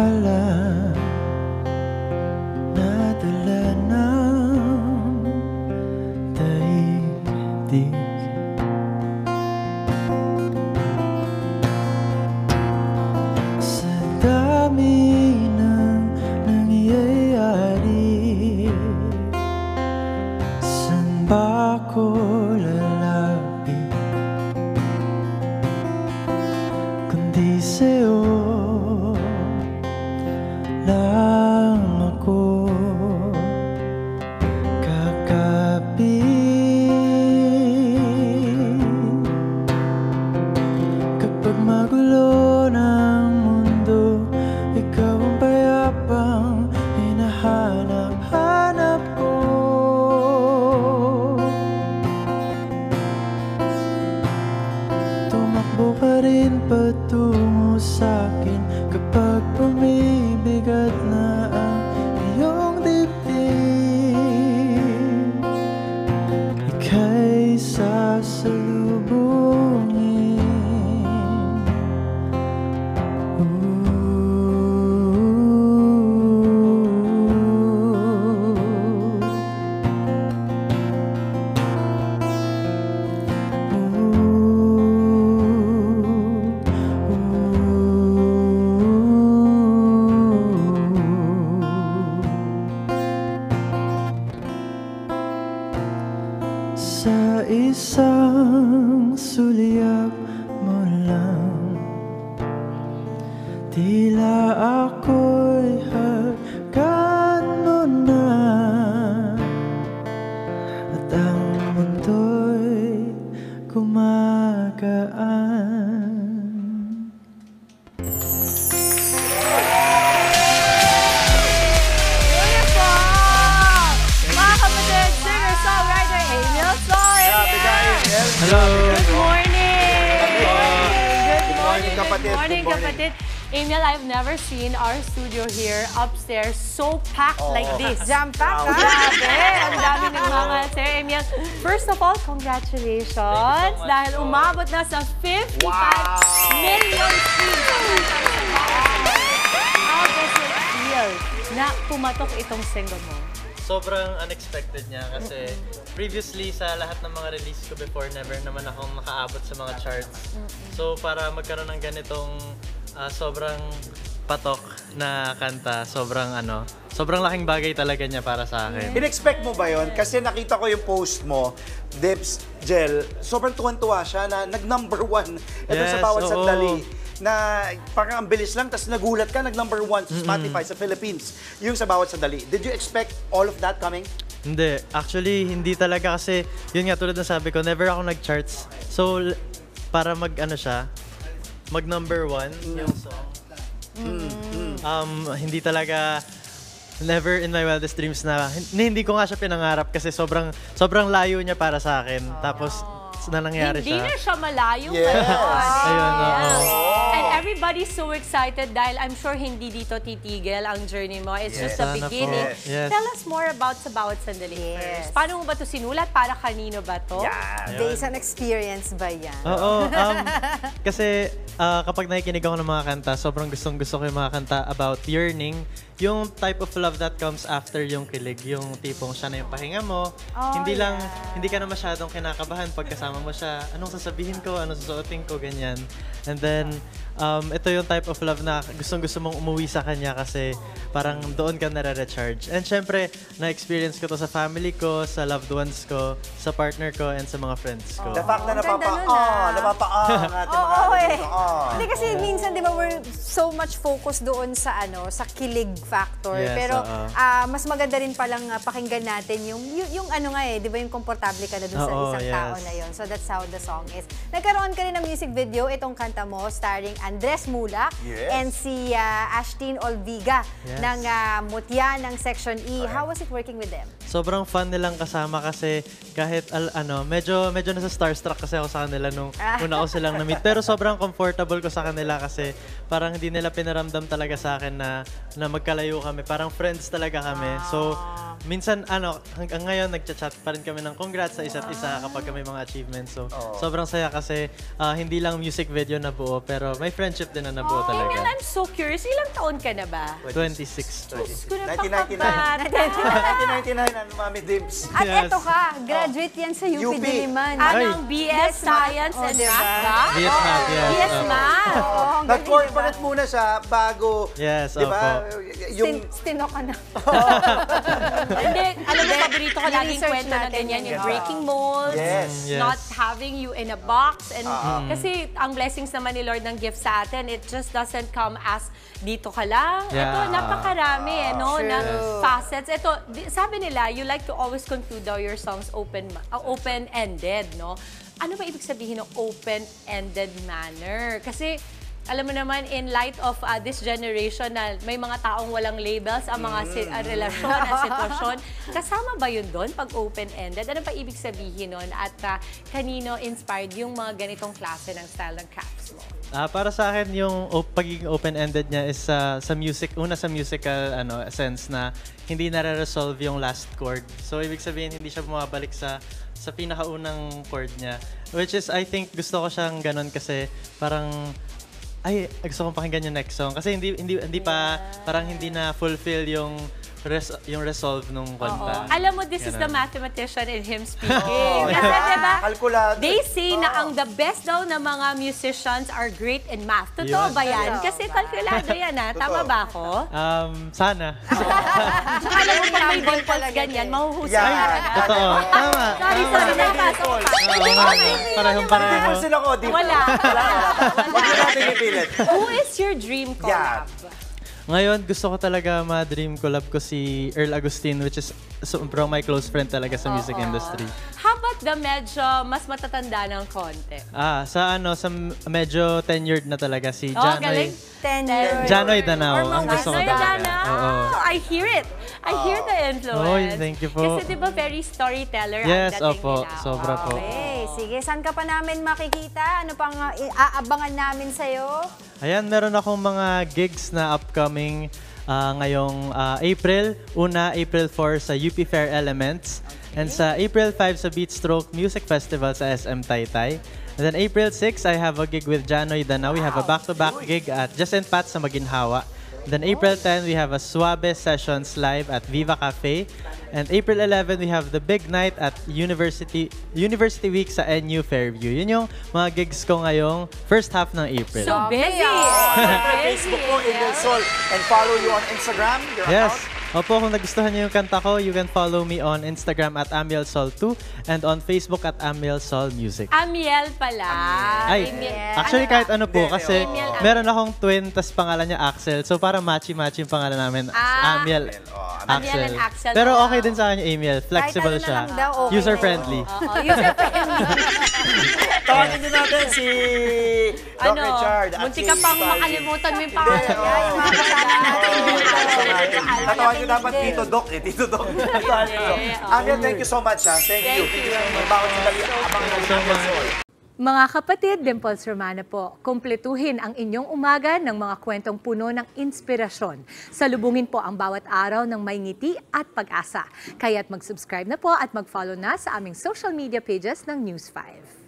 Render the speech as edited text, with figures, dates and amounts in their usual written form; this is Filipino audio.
alaala na dala ng daigdig. Sa dami ng nangyayari, saan ba ako lalapit kundi sa'yo lang ako kakapit. Kapag magulo ng mundo, ikaw ang payapang hinahanap-hanap ko. Tumakbo ka rin patungo sa'kin kapag bumibigat na ang iyong dibdib. Ika'y sasalubungin. Sa isang sulyap mo lang, tila ako'y hagkan mo na, at ang mundo'y gumagaan. Hello. Good morning. Good morning, kapatid. Good morning, kapatid. Emil, I've never seen our studio here upstairs so packed like this. Jam-packed, ha? Grabe! Ang dami ng mga sir. Emil, first of all, congratulations. Thank you so much, Dahil umabot na sa 55 million streams. How does it feel na pumatok itong single mo? Sobrang unexpected niya kasi previously sa lahat ng mga release ko before, never naman akong makaabot sa mga charts. So para magkaroon ng ganitong sobrang patok na kanta, sobrang laking bagay talaga niya para sa akin. In-expect mo ba yon? Kasi nakita ko yung post mo, Dips, Jel, sobrang tuwan-tuwa siya na nag-number 1 ito sa bawat sandali. Na parang ang bilis lang, tapos nagulat ka, nag-number 1 sa Spotify sa Philippines, yung sa bawat sandali. Did you expect all of that coming? Hindi. Actually, hindi talaga kasi, yun nga tulad ng sabi ko, never ako nag-charts. So, para mag-number 1 yung song. Hindi talaga, never in my wildest dreams na, hindi ko nga siya pinangarap kasi sobrang layo niya para sa akin. Tapos, na nangyari Hindi siya. na siya malayo Yes. ngayon. Ayun, oo. And everybody's so excited dahil I'm sure hindi dito titigil ang journey mo. It's just the Sana po. beginning. Yes. Tell us more about sa bawat sandali first. Paano mo ba ito sinulat? Para kanino ba to? Based on experience ba yan? Oo. Kasi kapag nakikinig ako ng mga kanta, sobrang gustong-gusto ko yung mga kanta about yearning. Yung type of love that comes after yung kilig. Yung tipong siya na yung pahinga mo. Hindi ka na masyadong kinakabahan pag kasama mo siya. Anong sasabihin ko? Anong susuotin ko? Ganyan. And then, ito yung type of love na gustong-gusto mong umuwi sa kanya kasi parang doon ka nare-recharge. And syempre, na-experience ko to sa family ko, sa loved ones ko, sa partner ko, and sa mga friends ko. The fact na Ang ganda nun, ah. napapaang ating mga Hindi kasi minsan, di ba, we're so much focused doon sa sa kilig factor. Yes, Pero oo. mas maganda rin palang pakinggan natin yung di ba, yung komportable ka na doon sa Oo, isang yes. tao na yun. So that's how the song is. Nagkaroon ka rin ng music video, itong kanta mo, starring Andres Mulak and si Ashtin Olviga ng Mutya ng Section E. How was it working with them? sobrang fun nilang kasama kasi kahit medyo nasa starstruck kasi ako sa kanila nung una ko silang na-meet. Pero sobrang comfortable ko sa kanila kasi parang hindi nila pinaramdam talaga sa akin na magkalayo kami. Parang friends talaga kami. So, minsan hanggang ngayon nagchat-chat pa rin kami ng congrats sa isa't isa kapag may mga achievements. So, sobrang saya kasi hindi lang music video na buo, pero may friendship din na nabuo talaga. Emil, I'm so curious. Ilang taon ka na ba? 26. Diyos ko, 1999. napakabata. 1999, Mami Dibs. At Yes. eto ka, graduate yan sa UP UP. Diliman. Anong BS Science and diba? Math ba? BS Math, yes. BS Opo. Math. Oo, ang galing, Nag-corporate diba? muna siya bago, Yes, di ba? opo. Stino ka na. Hindi, alam mo, paborito ko laging Ni-research kwento na natin ganyan, yan, yung diba? breaking molds, Yes. Yes. not having you in a box. And kasi ang blessings naman ni Lord ng gift sa atin, it just doesn't come as dito ka lang. Yeah. Ito, napakarami, no, True. na facets. Ito, sabi nila, you like to always conclude daw your songs open-ended, no? Ano ba ibig sabihin ng open-ended manner? Kasi, alam mo naman, in light of this generation na may mga taong walang labels, ang mga relasyon at sitwasyon, kasama ba yun doon pag open-ended? Ano ba ibig sabihin nun? At kanino inspired yung mga ganitong klase ng style ng caps mo? Para sa akin, yung pagiging open-ended niya is sa music, una sa musical sense na hindi nare-resolve yung last chord. So, ibig sabihin, hindi siya bumabalik sa pinakaunang chord niya. Which is, I think, gusto ko siyang ganun kasi parang gusto kong pakinggan yung next song. Kasi hindi pa, parang hindi na fulfill yung resolve nung kanta. Alam mo, this is the mathematician in him speaking. Kasi diba, Kalkulado. they say na ang the best daw na mga musicians are great in math. Totoo Yun. ba yan? Kasi kalkulado yan, ha? Tama ba ako? Sana. Tsaka alam mo, pag may dimples ganyan, mahuhusay Yan. ka na. Totoo. Tama. Sorry, napasok pa. Parehong-pareho. Hindi sila ko, di ba? Wala. Huwag na natin ipilit. Who is your dream collab? Ngayon, gusto ko talaga ma-dream collab ko si Earl Agustin, which is sobrang my close friend talaga sa music industry. How about the medyo mas matatanda ng konti? Sa medyo tenured na talaga si galing. Janoy. 10 years. Janoy Danao, ang gusto ko Janoy talaga. Danao. Oo. I hear it. I hear the influence. Oy, thank you po. Kasi di ba very storyteller Yes, ang dating opo. nila. Sobra po. Okay, sige. Saan ka pa namin makikita? Ano pang aabangan namin sa'yo? Ayan, meron akong mga gigs na upcoming ngayong April. Una, April 4 sa UP Fair Elements. And sa April 5 sa Beatstroke Music Festival sa SM Taytay. And then April 6, I have a gig with Janoy Danao. We have a back-to-back gig at Just and Pat sa Maginhawa. Then April 10, we have a Suabe Sessions live at Viva Cafe. And April 11, we have the big night at University Week sa NU Fairview. Yun yung mga gigs ko ngayong first half ng April. So busy. Facebook po, Emil Sol. And follow you on Instagram, your Yes. account. Opo, kung nagustuhan niyo yung kanta ko, you can follow me on Instagram at amielsol2 and on Facebook at amielsolmusic. Amiel pala. Ay, Amiel. actually kahit ano po, Hindi, kasi Amiel. meron akong twin, tas pangalan niya Axel. So para matchy-matchy yung pangalan namin. Amiel, Amiel and Axel. Pero okay din sa kanya, Amiel. Flexible Kahit ano na siya. lang daw, okay User-friendly. Oo, user-friendly. Tawagin din natin si Doc Richard. at munti si ka pang Sparky. makalimutan mo yung pangalan niya. Yeah, yung mga kasama natin dito. Tatawagin ko dapat Tito Doc eh. Tito Doc. Amiel, thank you so much ha. Thank you. Magbakot sa dali. Abangan natin ang Emil Sol. Mga kapatid, Dimples Romana po, kumpletuhin ang inyong umaga ng mga kwentong puno ng inspirasyon. Salubungin po ang bawat araw ng may ngiti at pag-asa. Kaya't mag-subscribe na po at mag-follow na sa aming social media pages ng News 5.